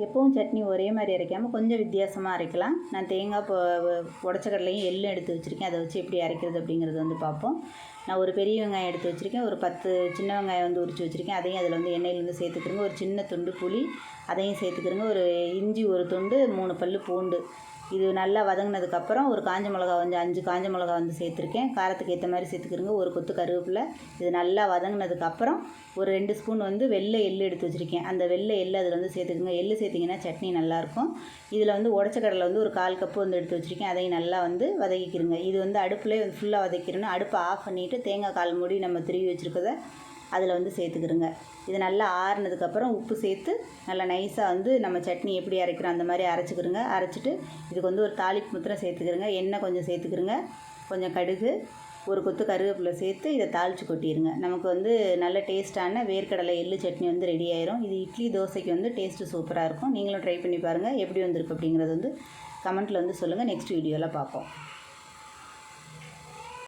எப்பவும் சட்னி ஒரே மாதிரி அரைக்காமல் கொஞ்சம் வித்தியாசமாக அரைக்கலாம். நான் தேங்காய் உடச்ச கடலையும் எள்ளும் எடுத்து வச்சுருக்கேன். அதை வச்சு எப்படி அரைக்கிறது அப்படிங்கிறது வந்து பார்ப்போம். நான் ஒரு பெரிய வெங்காயம் எடுத்து வச்சுருக்கேன். ஒரு 10 சின்ன வெங்காயம் வந்து உரித்து வச்சுருக்கேன். அதையும் அதில் வந்து எண்ணெயில் வந்து சேர்த்துக்கிறோங்க. ஒரு சின்ன துண்டு புளி அதையும் சேர்த்துக்கிறோங்க. ஒரு இஞ்சி ஒரு துண்டு, 3 பல் பூண்டு. இது நல்லா வதங்கினதுக்கப்புறம் ஒரு காஞ்ச மிளகா வந்து 5 காஞ்ச மிளகா வந்து சேர்த்துருக்கேன். காரத்துக்கு ஏற்ற மாதிரி சேர்த்துக்கிறோங்க. ஒரு கொத்து கருவேப்பிலை. இது நல்லா வதங்கினதுக்கப்புறம் ஒரு 2 ஸ்பூன் வந்து வெள்ளை எள்ளு எடுத்து வச்சுருக்கேன். அந்த வெள்ளை எள்ளு அதில் வந்து சேர்த்துக்குங்க. எள்ளு சேர்த்திங்கன்னா சட்னி நல்லாயிருக்கும். இதில் வந்து உடச்ச கடலை வந்து ஒரு 1/4 கப்பு வந்து எடுத்து வச்சுருக்கேன். அதையும் நல்லா வந்து வதக்கிக்கிறோங்க. இது வந்து அடுப்புலேயே வந்து ஃபுல்லாக வதக்கிடணும். அடுப்பை ஆஃப் பண்ணிவிட்டு தேங்காய் 1/4 மூடி நம்ம திருவி வச்சுருக்கதை அதில் வந்து சேர்த்துக்கிறோங்க. இது நல்லா ஆறுனதுக்கப்புறம் உப்பு சேர்த்து நல்லா நைஸாக வந்து நம்ம சட்னி எப்படி அரைக்கிறோம் அந்த மாதிரி அரைச்சிக்கிறோங்க. அரைச்சிட்டு இதுக்கு வந்து ஒரு தாளிப்பு முத்திரம் சேர்த்துக்கிறோங்க. எண்ணெய் கொஞ்சம் சேர்த்துக்கிறோங்க. கொஞ்சம் கடுகு, ஒரு கொத்து கருவேப்பிலை சேர்த்து இதை தாளித்து கொட்டிடுங்க. நமக்கு வந்து நல்ல டேஸ்ட்டான வேர்க்கடலை எள்ளு சட்னி வந்து ரெடி ஆயிரும். இது இட்லி தோசைக்கு வந்து டேஸ்ட்டு சூப்பராக இருக்கும். நீங்களும் ட்ரை பண்ணி பாருங்கள். எப்படி வந்திருக்கு அப்படிங்கிறது வந்து கமெண்ட்டில் வந்து சொல்லுங்கள். நெக்ஸ்ட் வீடியோவில் பார்ப்போம்.